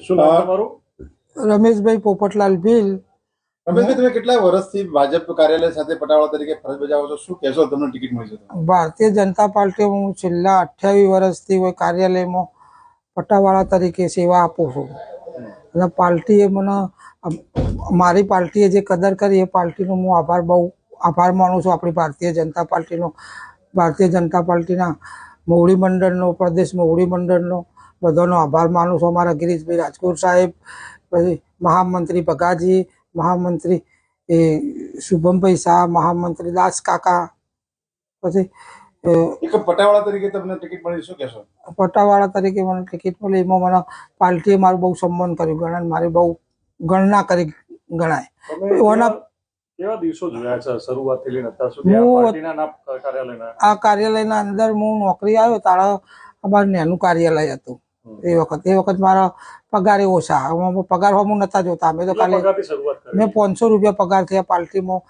શું નામ તમારું? રમેશભાઈ પોપટલાલ ભીલ. રમેશભાઈ, તમે કેટલા વર્ષથી ભાજપ કાર્યાલય સાથે પટાવાળા તરીકે ફરજ બજાવો છો? શું કહેશો તમને ટિકિટ મળી છે? ભારતીય જનતા પાર્ટી હું છેલ્લા 28 વર્ષથી હોય કાર્યાલયમાં પટાવાળા તરીકે સેવા આપું છું. અને પાર્ટીએ મને મારી પાર્ટીએ જે કદર કરી એ પાર્ટીનો હું આભાર માનું છું. આપણી ભારતીય જનતા પાર્ટીના મોવડી મંડળનો, પ્રદેશ મોવડી મંડળનો બધાનો આભાર માનું છું. અમારા ગિરીશભાઈ રાજકોર સાહેબ, પછી મહામંત્રી ભગાજી, મહામંત્રી શુભમભાઈ શાહ, મહામંત્રી દાસ કાકા. પછી એક પટાવાળા તરીકે તમને ટિકિટ મળી, શું કહેશો? પટાવાળા તરીકે મને ટિકિટ મળી એમાં મને પાર્ટીએ મારું બહુ સન્માન કર્યું, ગણાય મારી બહુ ગણના કરી ગણાય. કેવા દિવસો જોયા છે શરૂઆતથી લઈને અત્યાર સુધી આ પાર્ટીના કાર્યાલયના? આ કાર્યાલયના અંદર હું નોકરી આવ્યો ત્યારે અમારું નાનું કાર્યાલય હતું. એ વખત મારા પગારે ઓછા, પગાર હું નતા જોતા. અમે તો ખાલી મેં 500 રૂપિયા પગાર થયા પાર્ટીમાં,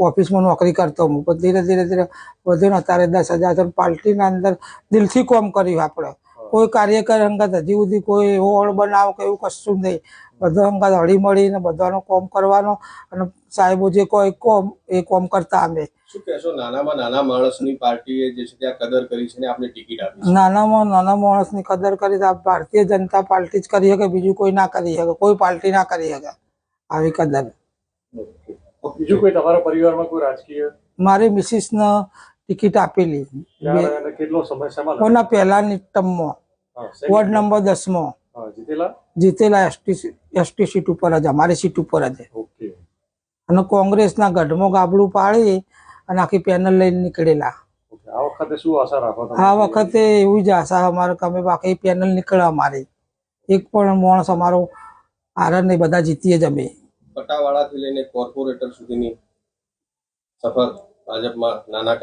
ઓફિસમાં નોકરી કરતો હું. ધીરે ધીરે વધુ ને અત્યારે 10,000. પાર્ટીના અંદર દિલથી કામ કર્યું આપણે. કોઈ કાર્યકર અંગત હજી સુધી કોઈ એવો ઓળ બનાવો કે એવું કશું નહીં. બધા અંગત હળી મળીને બધાનો કામ કરવાનો અને સાહેબો જે કોઈ કોમ એ કામ કરતા. અમે શું કહેશો, નાનામાં નાના માણસની પાર્ટીએ જે છે ત્યાં કદર કરી છે ને આપને ટિકિટ આપી? નાનામાં નાના માણસની કદર કરી તો ભારતીય જનતા પાર્ટી જ કરી શકે, બીજું કોઈ ના કરી શકે, કોઈ પાર્ટી ના કરી શકે આવી કદર. બીજું કોઈ તમારા પરિવારમાં કોઈ રાજકીય? મારી મિસિસને ટિકિટ આપેલી કેટલો સમય છે? કોના પહેલાની ટર્મમાં, વોર્ડ નંબર 10માં જીતેલા એસટી સીટ ઉપર જ, અમારી સીટ ઉપર જ. અને કોંગ્રેસના ગઢમાં ગાબડું પાડી અને આખી પેનલ લઈને નીકળેલા. આ વખતે શું આશા રાખો? આ વખતે એવી જ આશા અમારે કે અમે આખી પેનલ નીકળે અમારી, એક પણ માણસ અમારો હાર નહીં, બધા જીતીએ જ અમે. પટાવાળાથી લઈને કોર્પોરેટર સુધીની સફર ભાજપમાં નાના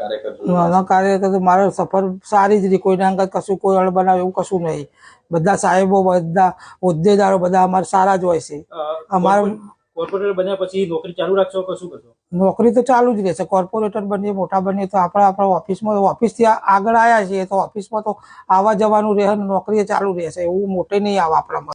કાર્યકર મારો સફર સારી જ રહી. કોઈના અંગત કશું કોઈ અળ બનાવે એવું કશું નહીં. બધા સાહેબો, બધા હોદ્દેદારો બધા અમારા સારા જ હોય છે. અમારું કોર્પોરેટર બન્યા પછી નોકરી ચાલુ રાખશો કે શું કરશો? નોકરી તો ચાલુ જ રહેશે. કોર્પોરેટર બનીએ, મોટા બનીએ તો આપણા ઓફિસમાં, ઓફિસથી આગળ આવ્યા છીએ તો ઓફિસમાં તો આવવા જવાનું રહે, નોકરી ચાલુ રહેશે. એવું મોટે નહીં આવે આપણામાં.